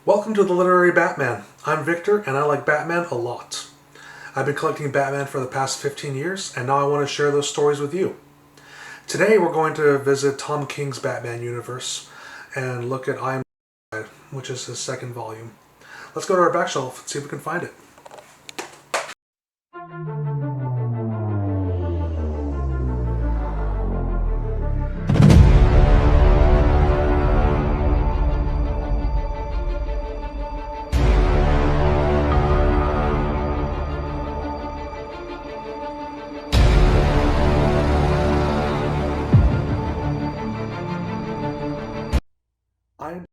Welcome to the Literary Batman. I'm Victor, and I like Batman a lot. I've been collecting Batman for the past 15 years, and now I want to share those stories with you. Today we're going to visit Tom King's Batman universe and look at I Am, which is his second volume. Let's go to our back shelf and see if we can find it. I Am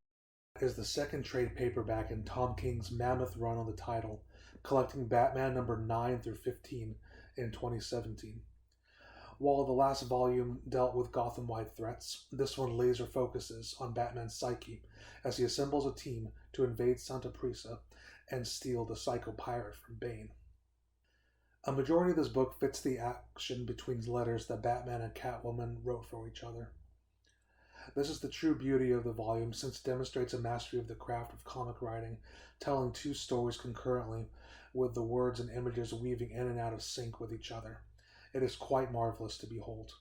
is the second trade paperback in Tom King's mammoth run on the title, collecting Batman number 9 through 15 in 2017. While the last volume dealt with Gotham-wide threats, this one laser focuses on Batman's psyche as he assembles a team to invade Santa Prisa and steal the Psycho Pirate from Bane. A majority of this book fits the action between letters that Batman and Catwoman wrote for each other. This is the true beauty of the volume since it demonstrates a mastery of the craft of comic writing, telling two stories concurrently with the words and images weaving in and out of sync with each other. It is quite marvelous to behold.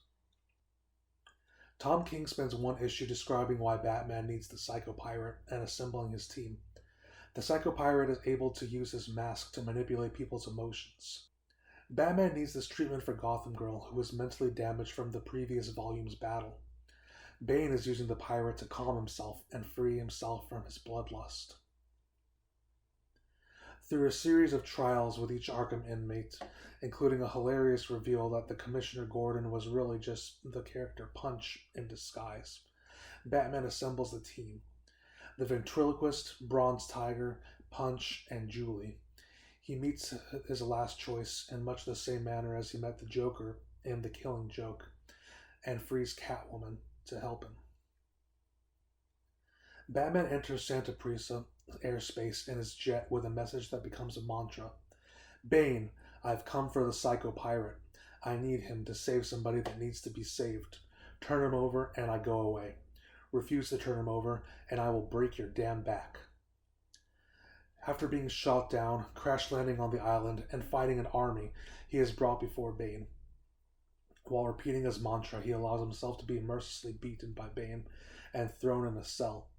Tom King spends one issue describing why Batman needs the Psycho Pirate and assembling his team. The Psycho Pirate is able to use his mask to manipulate people's emotions. Batman needs this treatment for Gotham Girl, who was mentally damaged from the previous volume's battle. Bane is using the pirate to calm himself and free himself from his bloodlust. Through a series of trials with each Arkham inmate, including a hilarious reveal that the Commissioner Gordon was really just the character Punch in disguise, Batman assembles the team. The ventriloquist, Bronze Tiger, Punch, and Julie. He meets his last choice in much the same manner as he met the Joker in The Killing Joke, and frees Catwoman to help him. Batman enters Santa Prisa airspace in his jet with a message that becomes a mantra. Bane, I've come for the Psycho Pirate. I need him to save somebody that needs to be saved. Turn him over and I go away. Refuse to turn him over and I will break your damn back. After being shot down, crash landing on the island, and fighting an army, he is brought before Bane. While repeating his mantra, he allows himself to be mercilessly beaten by Bane and thrown in a cell.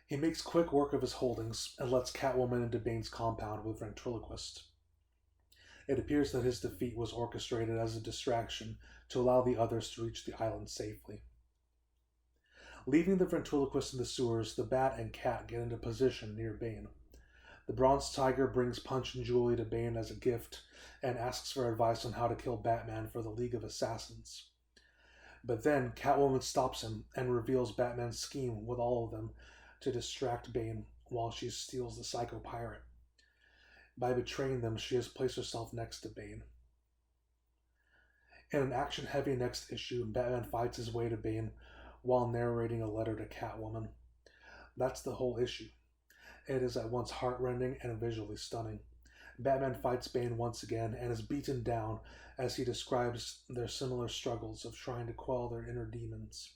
He makes quick work of his holdings and lets Catwoman into Bane's compound with Ventriloquist. It appears that his defeat was orchestrated as a distraction to allow the others to reach the island safely. Leaving the Ventriloquist in the sewers, the Bat and Cat get into position near Bane. The Bronze Tiger brings Punch and Julie to Bane as a gift and asks for advice on how to kill Batman for the League of Assassins. But then Catwoman stops him and reveals Batman's scheme with all of them to distract Bane while she steals the Psycho Pirate. By betraying them, she has placed herself next to Bane. In an action-heavy next issue, Batman fights his way to Bane while narrating a letter to Catwoman. That's the whole issue. It is at once heartrending and visually stunning. Batman fights Bane once again and is beaten down as he describes their similar struggles of trying to quell their inner demons.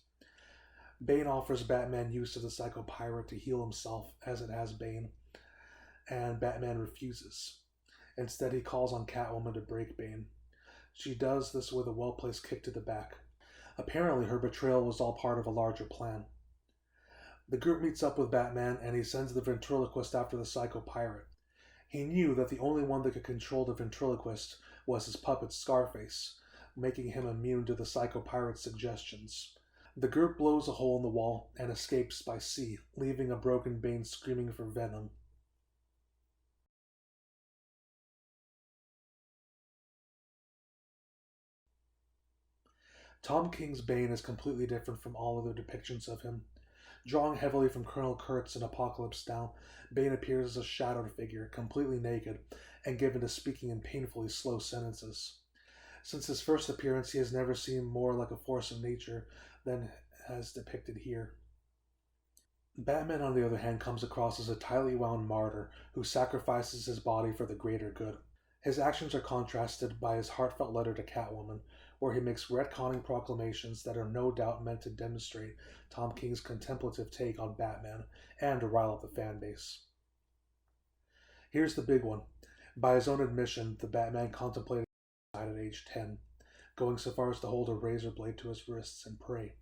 Bane offers Batman use of the Psycho Pirate to heal himself as it has Bane, and Batman refuses. Instead, he calls on Catwoman to break Bane. She does this with a well-placed kick to the back. Apparently, her betrayal was all part of a larger plan. The group meets up with Batman, and he sends the Ventriloquist after the Psycho Pirate. He knew that the only one that could control the Ventriloquist was his puppet Scarface, making him immune to the Psycho Pirate's suggestions. The group blows a hole in the wall and escapes by sea, leaving a broken Bane screaming for venom. Tom King's Bane is completely different from all other depictions of him. Drawing heavily from Colonel Hertz in Apocalypse Now, Bane appears as a shadowed figure, completely naked, and given to speaking in painfully slow sentences. Since his first appearance, he has never seemed more like a force of nature than as depicted here. Batman, on the other hand, comes across as a tightly wound martyr who sacrifices his body for the greater good. His actions are contrasted by his heartfelt letter to Catwoman, where he makes retconning proclamations that are no doubt meant to demonstrate Tom King's contemplative take on Batman and to rile up the fan base. Here's the big one. By his own admission, the Batman contemplated suicide at age 10, going so far as to hold a razor blade to his wrists and pray.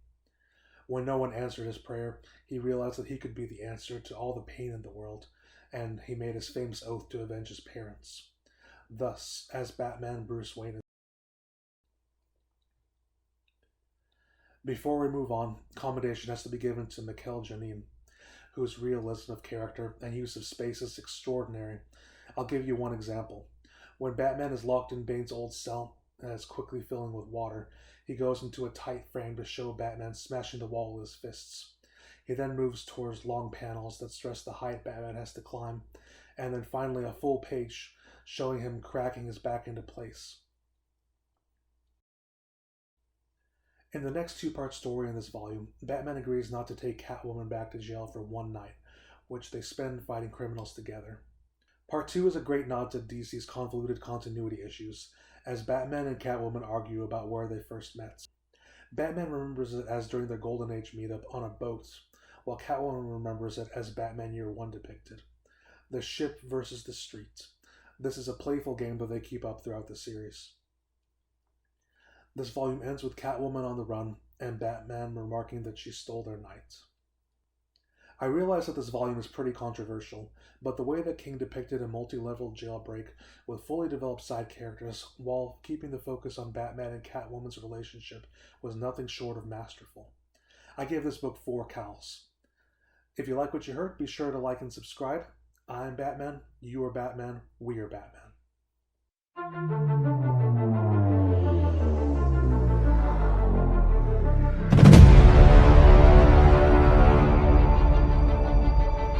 When no one answered his prayer, he realized that he could be the answer to all the pain in the world, and he made his famous oath to avenge his parents. Thus, as Batman, Bruce Wayne. Before we move on, commendation has to be given to Mikel Janin, whose realism of character and use of space is extraordinary. I'll give you one example. When Batman is locked in Bane's old cell and is quickly filling with water, he goes into a tight frame to show Batman smashing the wall with his fists. He then moves towards long panels that stress the height Batman has to climb, and then finally a full page showing him cracking his back into place. In the next two-part story in this volume, Batman agrees not to take Catwoman back to jail for one night, which they spend fighting criminals together. Part 2 is a great nod to DC's convoluted continuity issues, as Batman and Catwoman argue about where they first met. Batman remembers it as during their Golden Age meetup on a boat, while Catwoman remembers it as Batman Year 1 depicted. The ship versus the street. This is a playful game that they keep up throughout the series. This volume ends with Catwoman on the run and Batman remarking that she stole their night. I realize that this volume is pretty controversial, but the way that King depicted a multi-level jailbreak with fully developed side characters while keeping the focus on Batman and Catwoman's relationship was nothing short of masterful. I gave this book 4 cows. If you like what you heard, be sure to like and subscribe. I'm Batman, you are Batman, we are Batman.